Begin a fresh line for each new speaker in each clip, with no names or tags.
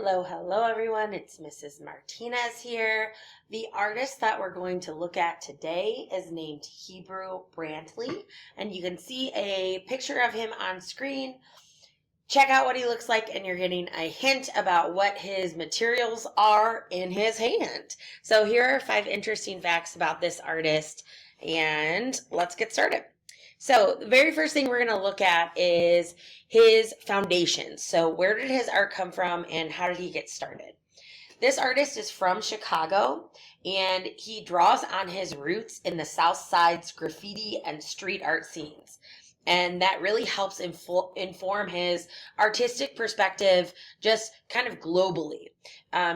Hello everyone. It's Mrs. Martinez here. The artist that we're going to look at today is named Hebru Brantley, and you can see a picture of him on screen. Check out what he looks like, and you're getting a hint about what his materials are in his hand. So here are 5 interesting facts about this artist, and let's get started. So the very first thing we're going to look at is his foundation. So where did his art come from and how did he get started? This artist is from Chicago, and he draws on his roots in the South Side's graffiti and street art scenes. And that really helps inform his artistic perspective just kind of globally.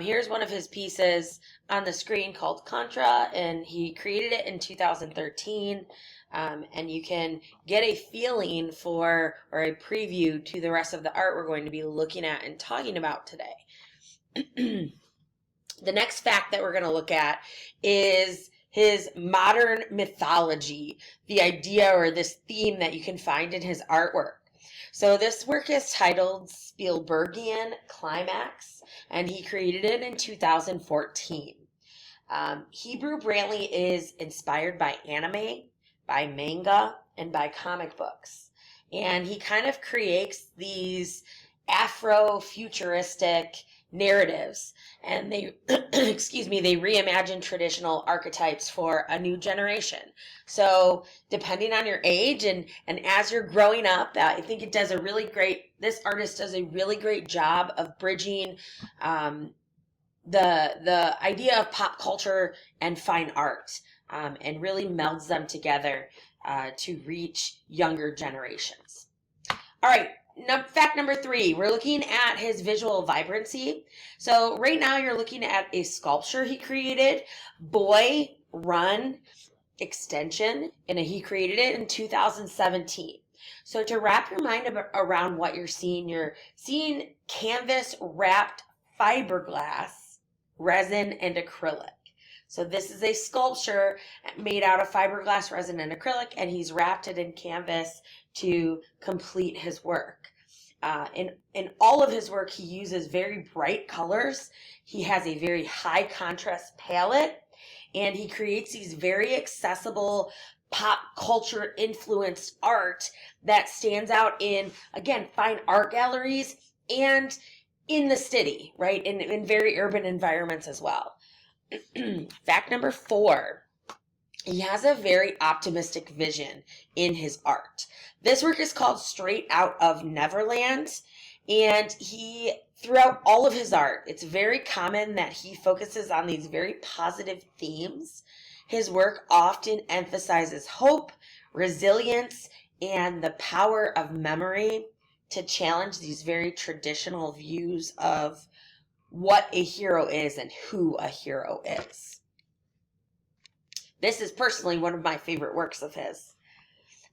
Here's one of his pieces on the screen called Contra, and he created it in 2013. And you can get a feeling for, or a preview to the rest of the art we're going to be looking at and talking about today. The next fact that we're going to look at is his modern mythology, the idea or this theme that you can find in his artwork. So this work is titled Spielbergian Climax, and he created it in 2014. Hebru Brantley is inspired by anime, by manga, and by comic books. And he kind of creates these Afrofuturistic narratives, and they, they reimagine traditional archetypes for a new generation. So depending on your age and as you're growing up, I think it does this artist does a really great job of bridging the idea of pop culture and fine art. And really melds them together to reach younger generations. All right, fact number 3, we're looking at his visual vibrancy. So right now you're looking at a sculpture he created, Boy Run Extension, and he created it in 2017. So to wrap your mind around what you're seeing canvas wrapped fiberglass, resin, and acrylic. So this is a sculpture made out of fiberglass, resin, and acrylic, and he's wrapped it in canvas to complete his work. In all of his work, he uses very bright colors. He has a very high contrast palette, and he creates these very accessible pop culture influenced art that stands out in, again, fine art galleries and in the city, right? In very urban environments as well. Fact number 4, he has a very optimistic vision in his art. This work is called Straight Out of Neverland, and throughout all of his art, it's very common that he focuses on these very positive themes. His work often emphasizes hope, resilience, and the power of memory to challenge these very traditional views of what a hero is and who a hero is. This is personally one of my favorite works of his.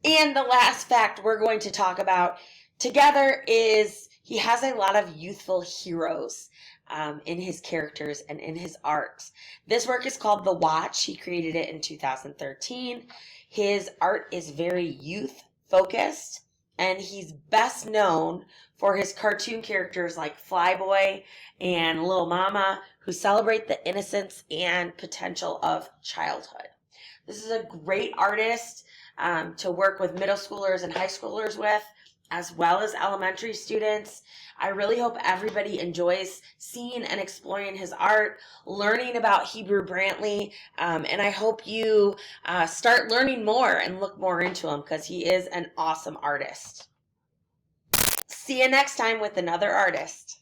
And the last fact we're going to talk about together is he has a lot of youthful heroes in his characters and in his art. This work is called The Watch. He created it in 2013. His art is very youth focused, and he's best known for his cartoon characters like Flyboy and Little Mama, who celebrate the innocence and potential of childhood. This is a great artist to work with middle schoolers and high schoolers with, as well as elementary students. I really hope everybody enjoys seeing and exploring his art, learning about Hebru Brantley, and I hope you start learning more and look more into him because he is an awesome artist. See you next time with another artist.